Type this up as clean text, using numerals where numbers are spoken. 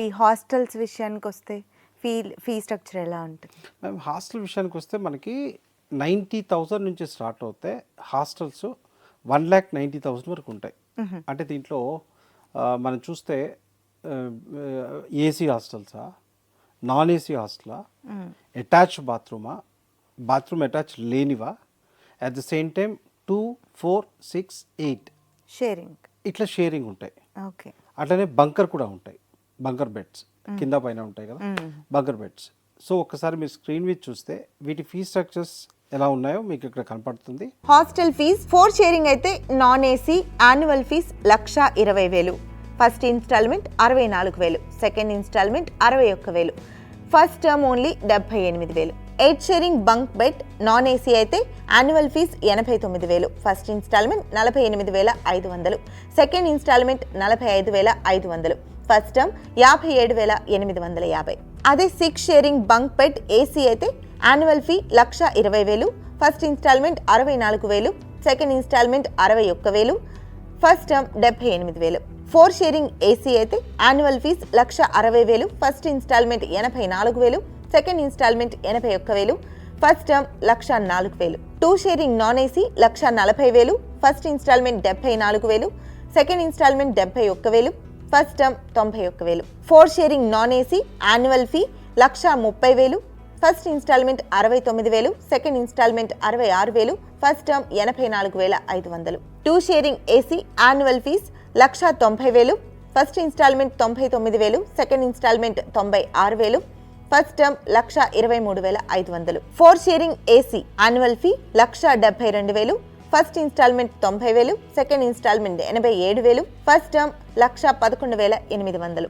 ఈ హాస్టల్స్ విషయానికొస్తే fee structure ఎలా ఉంటుంది? మేము హాస్టల్ విషయానికి వస్తే మనకి 90,000 నుంచి స్టార్ట్ అవుతే హాస్టల్స్ 1,90,000 వరకు ఉంటాయి. అంటే దీంట్లో మనం చూస్తే ఏసీ హాస్టల్సా, నాన్ ఏసీ హాస్టలా, అటాచ్ బాత్రూమ్ అటాచ్ లేనివా, at the same time 2, 4, 6, 8 sharing ఇట్లా షేరింగ్ ఉంటాయి. ఓకే. అట్లనే బంకర్ కూడా ఉంటాయి. బంకర్ బెడ్స్ కింద పైన ఉంటాయి కదా, బంకర్ బెడ్స్. సో ఒక్కసారి మీరు స్క్రీన్ మీద చూస్తే వీటి ఫీ స్ట్రక్చర్స్ ఎలా ఉన్నాయో మీకు ఇక్కడ కనపడుతుంది. హాస్టల్ ఫీజ్ 4 షేరింగ్ అయితే non AC annual fees 1,20,000. First installment 64,000, second installment 61,000, first term only 78,000. 8 sharing bunk bed non AC అయితే annual fees 89,000, first installment 48,500, second installment 45,500, first term 57,850. అదే 6 షేరింగ్ బంక్ బెడ్ ఏసీ అయితే annual fee 1,20,000, first installment 64,000, second installment 61,000, first term 78,000. 4 sharing AC అయితే annual fees 1,60,000, first instalment 84,000, second installment 81,000, first term 1,04,000. 2 sharing non AC 1,40,000, first installment 74,000, second installment 71,000, first term 91,000. 4 sharing non AC annual fee 1,30,000, first installment 69,000, second installment 66,000, first term 84,500. 2 sharing AC annual fees 1,90,000, first installment 99,000, second installment 96,000, first term 1,23,500. 4 sharing AC annual fee 1,72,000, first installment 90,000, second installment 87,000, first term 1,11,800.